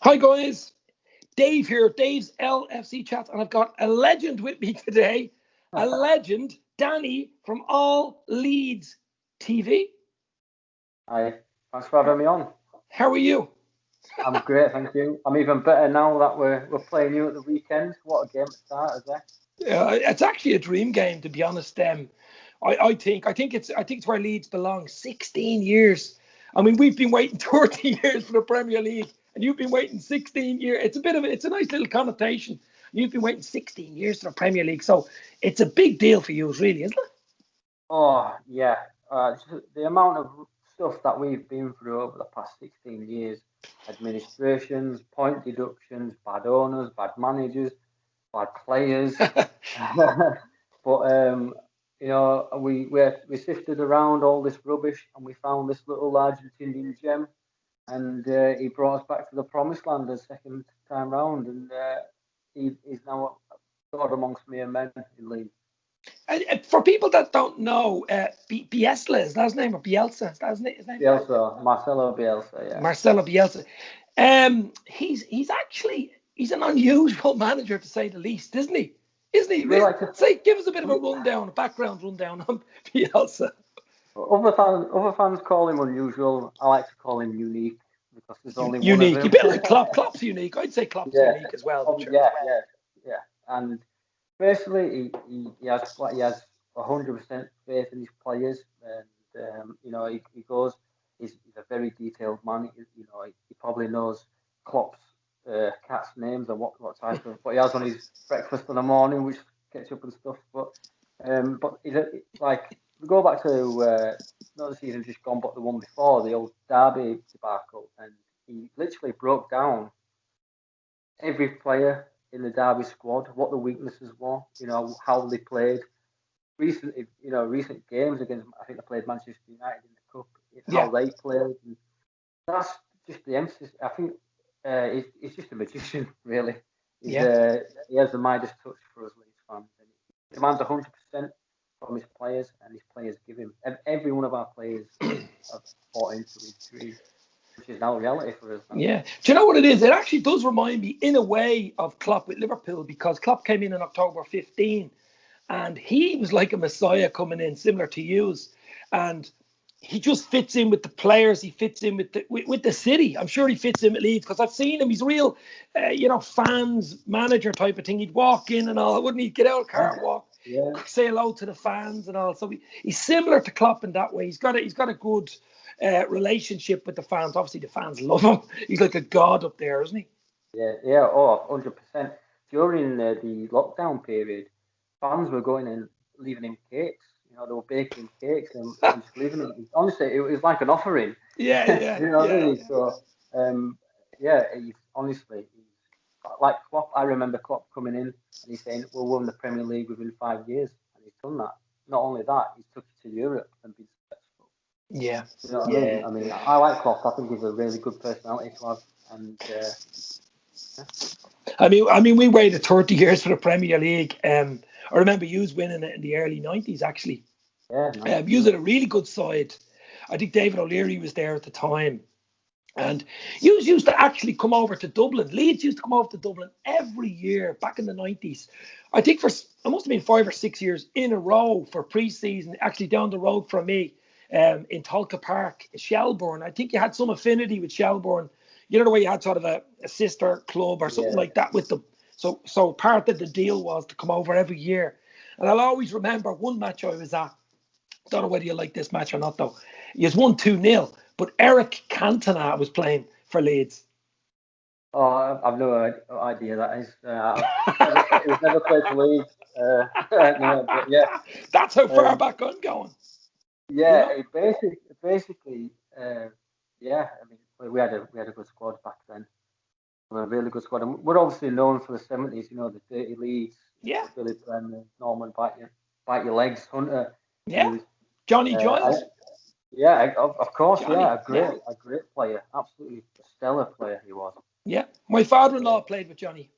Hi guys, Dave here, Dave's LFC Chat, and I've got a legend with me today. A legend, Danny from All Leeds TV. Hi, thanks for having me on. How are you? I'm great, thank you. I'm even better now that we're playing you at the weekend. What a game to start, is it? It's actually a dream game, to be honest. I think it's where Leeds belong. 16 years. I mean, we've been waiting 30 years for the Premier League, and you've been waiting 16 years. It's a nice little connotation. You've been waiting 16 years for the Premier League, so it's a big deal for you, really, isn't it? Oh, yeah. The amount of stuff that we've been through over the past 16 years, administrations, point deductions, bad owners, bad managers, bad players. But we sifted around all this rubbish and we found this little Argentinian gem, and he brought us back to the promised land the second time round, and he's now God amongst mere men in Leeds. For people that don't know, Bielsa, is that his name, or Bielsa? Is that his name? Bielsa, Marcelo Bielsa, yeah. Marcelo Bielsa. He's an unusual manager, to say the least, isn't he? Isn't he? Give us a bit of a background rundown on Bielsa. Other fans call him unusual. I like to call him unique because there's only unique. One of him. A bit like Klopp. Klopp's unique. I'd say Klopp's unique as well. Sure. Yeah. And basically, he has 100% faith in his players, and he goes. He's a very detailed man. He probably knows Klopp's cat's names and what type of what he has on his breakfast in the morning, which ketchup and stuff. But he's we go back to not the season just gone, but the one before, the old Derby debacle, and he literally broke down every player in the Derby squad, what the weaknesses were, how they played. Recent games against, I think they played Manchester United in the cup, how they played. And that's just the emphasis. I think he's just a magician, really. He has the Midas touch for us Leeds fans. And he demands 100% from his players, and his players give him. Every one of our players have bought into his dream, which is now reality for us. Yeah. Do you know what it is? It actually does remind me, in a way, of Klopp with Liverpool, because Klopp came in October 15, and he was like a messiah coming in, similar to yous. And he just fits in with the players. He fits in with the city. I'm sure he fits in with Leeds, because I've seen him. He's a real, fans manager type of thing. He'd walk in and all, wouldn't he? Get out of the car and walk, say hello to the fans and all. So he's similar to Klopp in that way. He's got a good relationship with the fans. Obviously, the fans love him. He's like a god up there, isn't he? Yeah. Oh, 100%. During the lockdown period, fans were going and leaving him cakes. They were baking cakes and just leaving him. Honestly, it was like an offering. Yeah. You know what I mean? So, he's like Klopp. I remember Klopp coming in and he's saying, "We'll win the Premier League within 5 years," and he's done that. Not only that, he's took it to Europe and been successful. Yeah. You know what I mean? I mean, I like Klopp. I think he's a really good personality to have, and. I mean, we waited 30 years for the Premier League. I remember you winning it in the early 90s, actually. Yeah. You had a really good side. I think David O'Leary was there at the time. And you used to actually come over to Dublin. Leeds used to come over to Dublin every year back in the 90s. I think it must have been 5 or 6 years in a row for pre-season, actually down the road from me, in Tolka Park, Shelbourne. I think you had some affinity with Shelbourne. You know, the way you had sort of a sister club or something like that with them. So part of the deal was to come over every year. And I'll always remember one match I was at. Don't know whether you like this match or not, though. He was 1-2-0, but Eric Cantona was playing for Leeds. Oh, I've no idea that is. It was never played for Leeds. No, but yeah. That's how far back I'm going. Yeah, basically, I mean, we had a good squad back then. We had a really good squad, and we're obviously known for the 70s. The dirty Leeds. Yeah. Billy Brennan, Norman bite your legs, Hunter. Yeah. Johnny Giles. Of course. Johnny, a great player, absolutely a stellar player he was. Yeah, my father-in-law played with Johnny.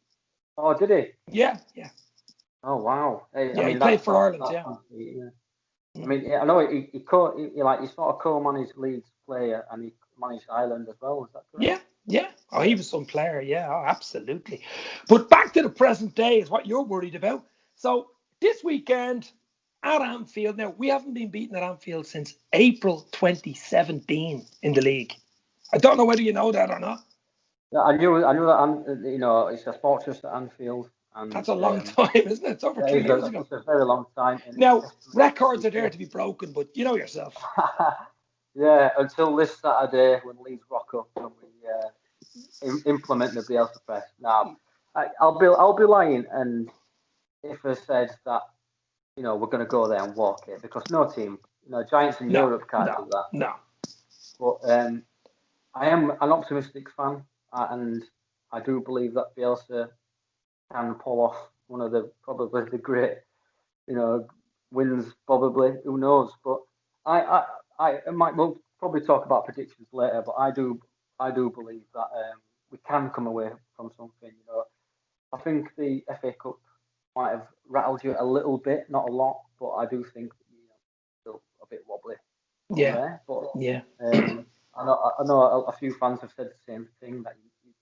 Oh, did he? Yeah. Oh, wow. Hey, yeah, he played for Ireland. I mean, I know he sort of co-managed Leeds player, and he managed Ireland as well. Is that correct? Yeah. Oh, he was some player, yeah, oh, absolutely. But back to the present day is what you're worried about. So this weekend at Anfield, now we haven't been beaten at Anfield since April 2017 in the league. I don't know whether you know that or not. Yeah, I knew that. You know, it's a fortress at Anfield, and That's a long time, isn't it? It's over yeah, 3 years ago. it's a very long time. And Now, yesterday, records are there to be broken, but you know yourself. yeah, until this Saturday when Leeds rock up and we implement the Bielsa press. Now, I'll be lying, and if I said that, you know, we're going to go there and walk it, because no team, you know, giants in No, Europe can't no, do that. no. But I am an optimistic fan, and I do believe that Bielsa can pull off one of the probably the great, you know, wins. Probably, who knows? But I might we'll probably talk about predictions later. But I do believe that we can come away from something. You know, I think the FA Cup might have rattled you a little bit, not a lot, but I do think that, you know, still a bit wobbly from Yeah, there. But yeah. I know a few fans have said the same thing, that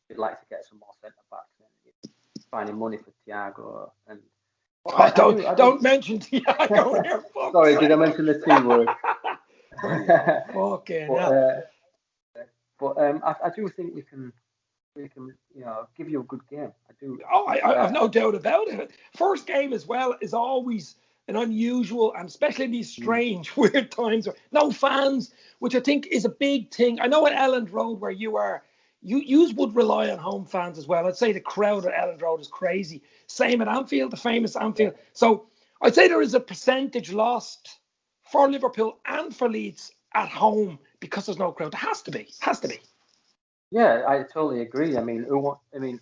you'd like to get some more centre backs and you're finding money for Thiago. And but Oh, I don't do. mention Thiago here. Sorry, did I mention the T word? Fucking but hell. I do think we can, you know, give you a good game. I do. Oh, I've no doubt about it. First game as well is always an unusual, and especially in these strange, weird times. No fans, which I think is a big thing. I know at Elland Road where you are, you would rely on home fans as well. I'd say the crowd at Elland Road is crazy. Same at Anfield, the famous Yeah. Anfield. So I'd say there is a percentage lost for Liverpool and for Leeds at home because there's no crowd. There has to be. Has to be. Yeah, I totally agree. I mean, I mean,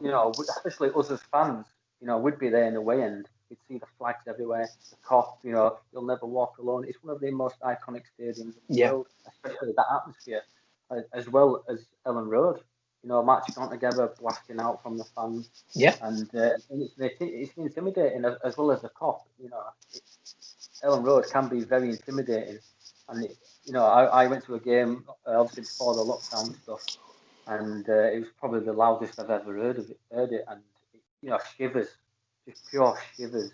you know, especially us as fans, you know, we'd be there in the way end. You'd see the flags everywhere, the cop, you know, you'll never walk alone. It's one of the most iconic stadiums in the Yeah. world, especially that atmosphere, as well as Ellen Road. You know, match gone together, blasting out from the fans, Yeah. and it's intimidating as well as the cop. You know, Ellen Road can be very intimidating, and you know, I went to a game obviously before the lockdown stuff, and it was probably the loudest I've ever heard it, and you know, shivers, just pure shivers.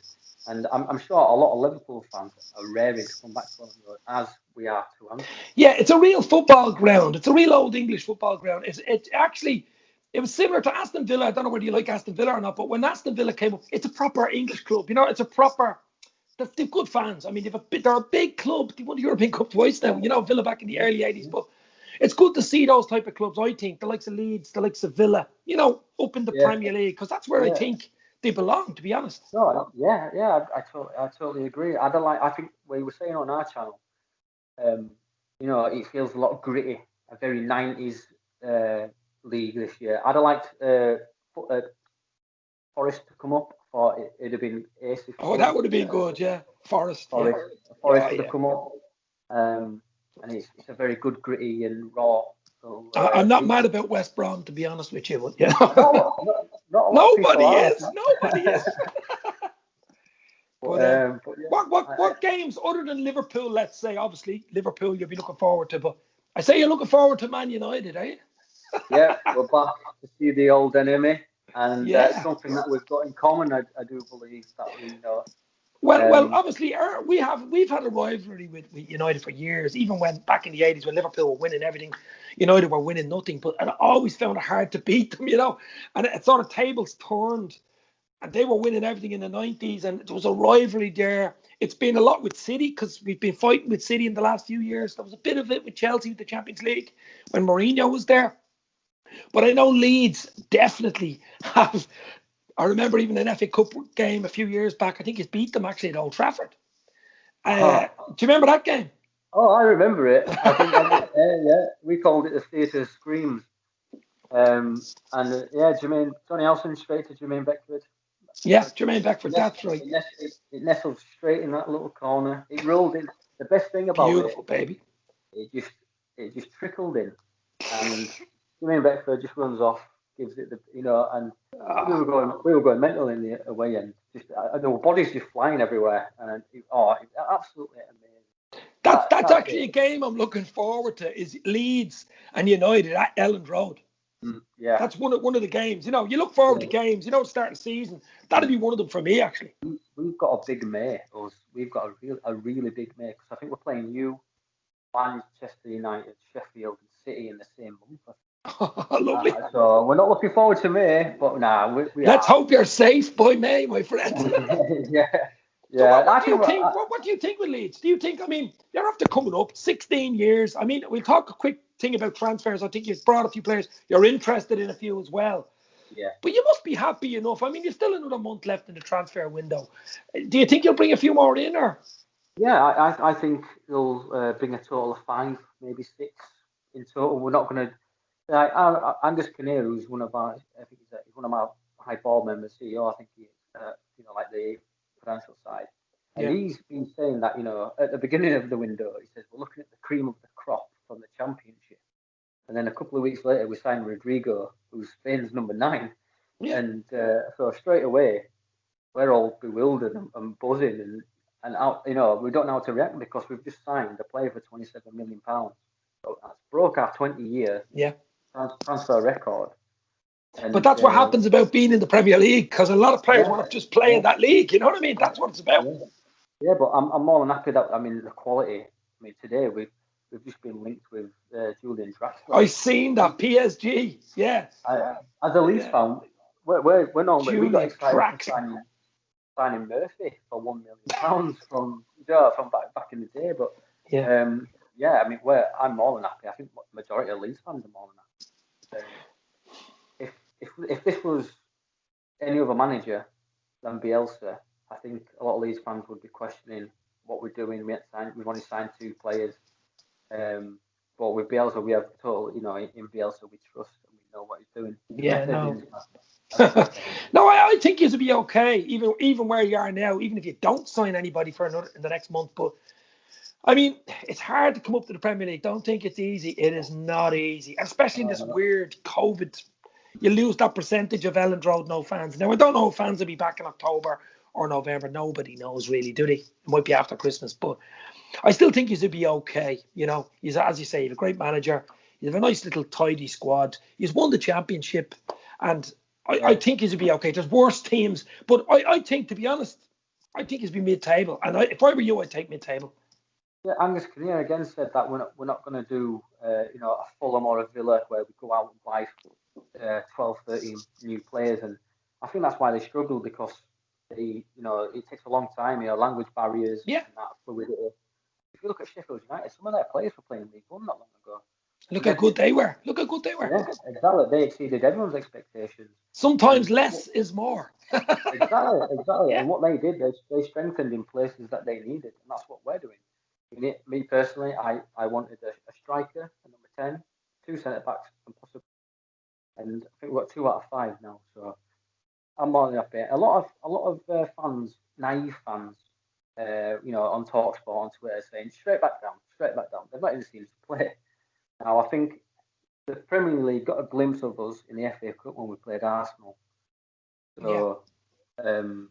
And I'm sure a lot of Liverpool fans are raring to come back to Ellen Road, as we are to Anfield. Yeah, it's a real football ground. It's a real old English football ground. It actually, it was similar to Aston Villa. I don't know whether you like Aston Villa or not, but when Aston Villa came up, it's a proper English club. You know, it's a proper. They've good fans. I mean, they're a big club. They won the European Cup twice now. You know, Villa back in the early '80s. But it's good to see those type of clubs. I think the likes of Leeds, the likes of Villa. You know, up in the Yeah, Premier League, because that's where I yeah. think they belong. To be honest. No, yeah. I totally agree. I don't like. I think we were saying on our channel, um, you know, it feels a lot gritty, a very '90s league this year. I'd have liked Forest to come up. I thought it'd have been ace if Oh, they did. that would have been good. Yeah, Forest. Yeah. Forest, Yeah, Forest would have yeah. come up. And it's a very good, gritty and raw. So I'm not mad about West Brom, to be honest with you. But, you not, a know, not a lot of people nobody are. is. Nobody is. But But yeah, what games other than Liverpool? Let's say, obviously Liverpool, you'll be looking forward to. But I say you're looking forward to Man United, eh? yeah, we're back to see the old enemy, and Yeah. something that we've got in common. I do believe that we know. Well, Um, obviously, we've had a rivalry with United for years. Even when back in the '80s, when Liverpool were winning everything, United were winning nothing. But I always found it hard to beat them, you know. And it sort of tables turned, and they were winning everything in the '90s, and there was a rivalry there. It's been a lot with City because we've been fighting with City in the last few years. There was a bit of it with Chelsea with the Champions League when Mourinho was there. But I know Leeds definitely have. I remember even an FA Cup game a few years back. I think he's beat them actually at Old Trafford. oh, Do you remember that game? I remember it. I think yeah, we called it the Theatre of Screams. Yeah, Johnny Elson straight to Jermaine Beckford. Yeah, Jermaine Beckford. That's right. It nestled straight in that little corner. It rolled in. The best thing about it, Beautiful, baby. it just trickled in, and Jermaine Beckford just runs off, gives it the, you know, and Ah, we were going mental in the away end. Just there were bodies just flying everywhere, and it was absolutely amazing. that's That's actually a game I'm looking forward to. Is Leeds and United at Elland Road. Yeah. That's one of the games. You know, you look forward to games. You know, start the season. That'd be one of them for me, actually. We've got a big May. We've got a really big May because I think we're playing you, Manchester United, Sheffield, and City in the same month. Lovely. So we're not looking forward to May, but we Let's are. hope you're safe by May, my friend. Yeah. So Yeah. what do you think? What do you think with Leeds? Do you think? I mean, you're after coming up 16 years. I mean, we'll talk a quick thing about transfers. I think you've brought a few players. You're interested in a few as well. Yeah. But you must be happy enough. I mean, you've still another month left in the transfer window. Do you think you'll bring a few more in, or? Yeah, I think they'll bring a total of 5, maybe 6 in total. We're not going to. Angus Kinnear, who's one of our, I think he's one of my high board members, CEO. I think he is, like the financial side. And he's been saying that, at the beginning of the window, he says we're looking at the cream of the crop from the Championship, and then a couple of weeks later we signed Rodrigo, who's Spain's number 9, and so straight away we're all bewildered and buzzing and out, we don't know how to react because we've just signed a player for £27 million. So that's broke our 20-year transfer record. But that's what happens about being in the Premier League, because a lot of players want to just play in that league. You know what I mean? That's what it's about. Yeah, but I'm more than happy that, I mean, the quality. I mean, today we've just been linked with Julian Draxler. I've seen that, PSG. Yeah. As a Leeds fan, we're not. We got excited signing Murphy for £1 million from back in the day. But I mean, I'm more than happy. I think the majority of Leeds fans are more than happy. If this was any other manager than Bielsa, I think a lot of Leeds fans would be questioning what we're doing. We've only signed 2 players, but with Bielsa, we have total. In Bielsa, we trust and we know what he's doing. Yeah, no. No, I think you'll be okay, even where you are now, even if you don't sign anybody for in the next month. But I mean, it's hard to come up to the Premier League. Don't think it's easy. It is not easy, especially in this weird COVID. You lose that percentage of Elland Road no fans. Now I don't know if fans will be back in October or November. Nobody knows really, do they? It might be after Christmas, but I still think he'll be okay. He's, as you say, he's a great manager. You have a nice little tidy squad. He's won the championship, and I think he'll be okay. There's worse teams, but I think, to be honest, I think he'll be mid-table. And if I were you, I'd take mid-table. Yeah, Angus Kinnear again said that we're not going to do a Fulham or a Villa where we go out and buy 12, 13 new players, and I think that's why they struggle, because it takes a long time. Language barriers and that fluidity. If you look at Sheffield United, some of their players were playing League One not long ago. Look how good they were. Yeah, exactly. They exceeded everyone's expectations. Sometimes less is more. Exactly. And what they did, they strengthened in places that they needed, and that's what we're doing. Me personally, I wanted a striker, a number 10, 2 centre backs, and possibly, and I think we've got 2 out of 5 now. So I'm more than happy. A lot of fans, naive fans, on Talksport, on Twitter, saying straight back down. They've not even seen us play. Now I think the Premier League got a glimpse of us in the FA Cup when we played Arsenal. So, and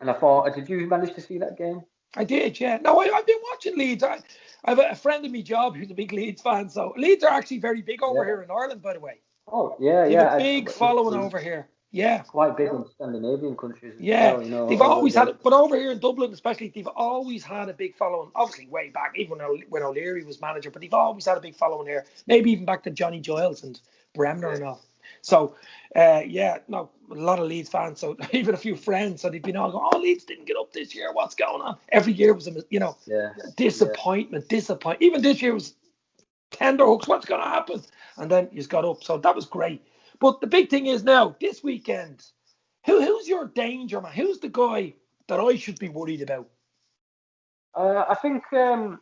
I thought, did you manage to see that game? I did, yeah. No, I've been watching Leeds. I have a friend of my job who's a big Leeds fan. So Leeds are actually very big over here in Ireland, by the way. Oh, yeah. They have a big following over here. Yeah. Quite big in Scandinavian countries as well. They've always had it, but over here in Dublin especially, they've always had a big following. Obviously way back, even when O'Leary was manager, but they've always had a big following here. Maybe even back to Johnny Giles and Bremner and all. So, a lot of Leeds fans. So even a few friends. So they've been all going, Leeds didn't get up this year. What's going on? Every year was disappointment. Even this year was tender hooks. What's going to happen? And then he's got up. So that was great. But the big thing is now, this weekend, who's your danger man? Who's the guy that I should be worried about? I think the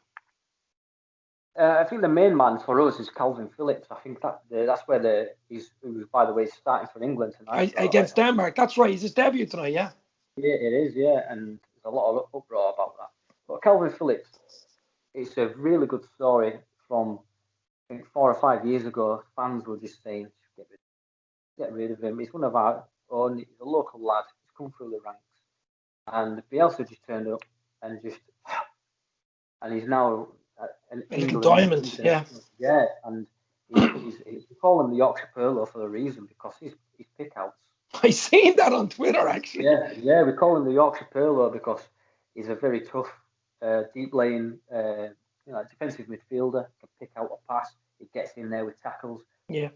main man for us is Calvin Phillips. I think that's where who's by the way starting for England tonight. Against Denmark. That's right. He's his debut tonight, yeah. Yeah, it is, yeah. And there's a lot of uproar about that. But Calvin Phillips, it's a really good story from, I think, 4 or 5 years ago. Fans were just saying, get rid of him. He's one of our own. He's a local lad. He's come through the ranks. And Bielsa just turned up and he's now an England diamond, yeah, and We call him the Yorkshire Pearl for a reason, because his pick outs. I seen that on Twitter, actually. Yeah, we call him the Yorkshire Pearl because he's a very tough, deep laying, defensive midfielder. Can pick out a pass. He gets in there with tackles. Yeah.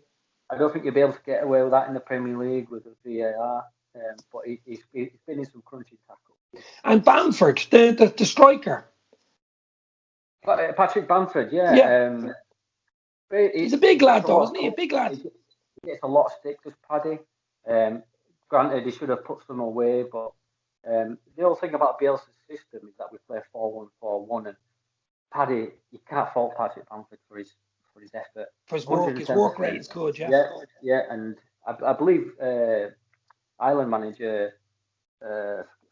I don't think you'll be able to get away with that in the Premier League with the VAR. But he's been in some crunchy tackles. And Bamford, the striker. Patrick Bamford, yeah. He's a big lad, though, isn't he? A big lad. He gets a lot of stick, does Paddy. Granted, he should have put some away, but the whole thing about Bielsa's system is that we play 4-1-4-1, and Paddy, you can't fault Patrick Bamford for his effort. For his work rate is good, Yeah, and I believe Ireland manager,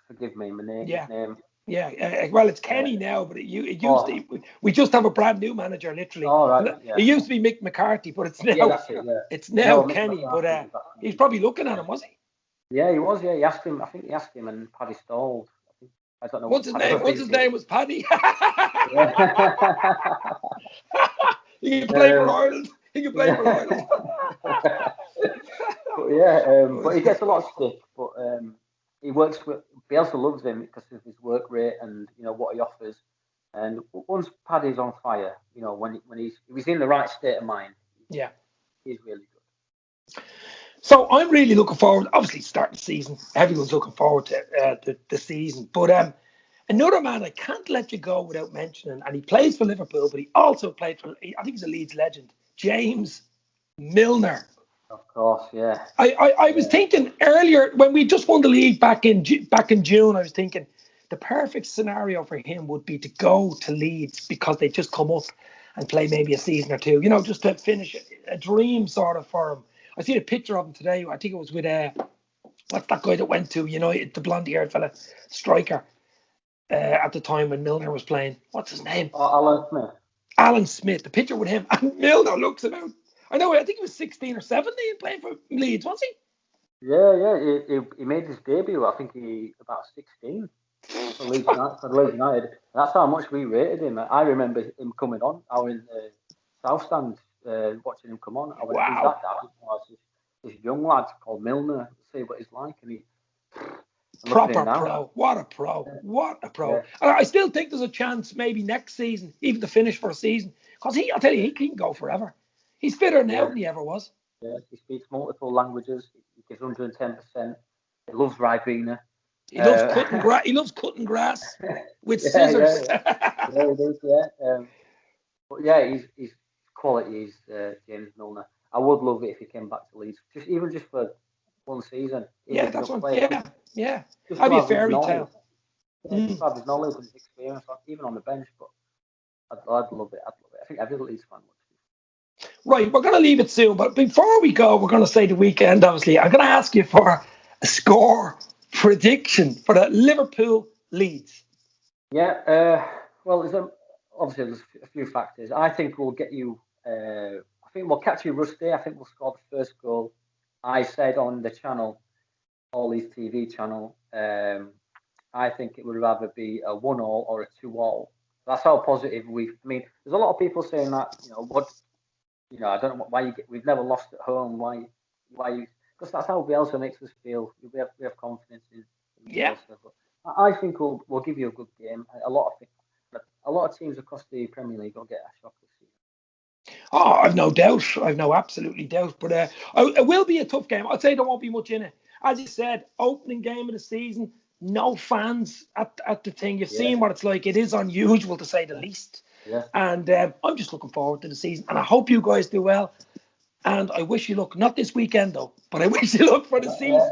forgive me, my name. Yeah, well, it's Kenny now, but it used to. We just have a brand new manager, literally. Oh, right, yeah. It used to be Mick McCarthy, but it's now it's now Kenny. But he's probably looking at him, was he? Yeah, he was. Yeah, I think he asked him, and Paddy stalled. I don't know. What's his name? What's his name? Was Paddy? He can play for Ireland. He can play for Ireland. But he gets a lot of stick. But he works with Bielsa loves him because of his work rate and what he offers. And once Paddy's on fire, when he's in the right state of mind, yeah, he's really good. So I'm really looking forward. Obviously, starting the season, everyone's looking forward to the season. But another man I can't let you go without mentioning, and he plays for Liverpool, but he also played for, I think he's a Leeds legend, James Milner. Of course, yeah. I was thinking earlier when we just won the league back in June. I was thinking the perfect scenario for him would be to go to Leeds because they just come up and play maybe a season or two. Just to finish a dream sort of for him. I seen a picture of him today. I think it was with what's that guy that went to United, the blonde-haired fella, striker, at the time when Milner was playing. What's his name? Alan Smith. Alan Smith. The picture with him, and Milner looks about. I think he was 16 or 17 playing for Leeds, was he? Yeah. He made his debut. I think he about 16 for Leeds United. That's how much we rated him. I remember him coming on. I was in the South Stand watching him come on. I went, wow. This young lad called Milner. See what he's like, and he. Proper pro. What a pro. What a pro. Yeah. I still think there's a chance maybe next season, even to finish for a season. Because I'll tell you, he can go forever. He's fitter now than he ever was. Yeah, he speaks multiple languages. He gives 110%. He loves Ribena. He loves cutting grass. He loves cutting grass with scissors. Yeah, he does. Yeah. But yeah, his quality is James Milner. I would love it if he came back to Leeds, just for one season. Yeah, that's one. Yeah. That'd be a fairy tale. Just have his knowledge and his experience, even on the bench. But I'd love it. I think every Leeds fan would. Right, we're going to leave it soon, but before we go, we're going to say the weekend, obviously. I'm going to ask you for a score prediction for the Liverpool Leeds. Yeah, well, there's a few factors. I think we'll get you, I think we'll catch you rusty. I think we'll score the first goal. I said on the channel, All Leeds TV channel, I think it would rather be a 1-1 or a 2-2. That's how positive there's a lot of people saying that, I don't know why we've never lost at home. Why because that's how Bielsa makes us feel. We have confidence in Bielsa. But I think we'll give you a good game. A lot of teams across the Premier League will get a shock this season. Oh, I've no doubt. I've no absolutely doubt. But it will be a tough game. I'd say there won't be much in it. As you said, opening game of the season, no fans at the thing. You've seen what it's like. It is unusual to say the least. Yeah. And I'm just looking forward to the season. And I hope you guys do well. And I wish you luck. Not this weekend, though. But I wish you luck for the season.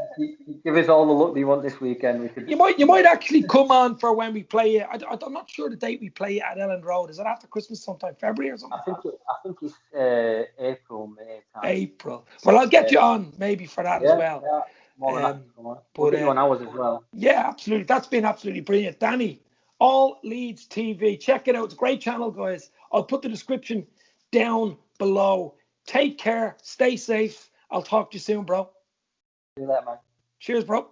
Give us all the luck we want this weekend. You might actually come on for when we play it. I'm not sure the date we play at Ellen Road. Is it after Christmas sometime, February or something? I think it's April, May time. April. Well, I'll get you on maybe for that as well. Yeah, more than that. We'll get you on ours as well. Yeah, absolutely. That's been absolutely brilliant. Danny, All Leeds TV. Check it out. It's a great channel, guys. I'll put the description down below. Take care. Stay safe. I'll talk to you soon, bro. Do that, man. Cheers, bro.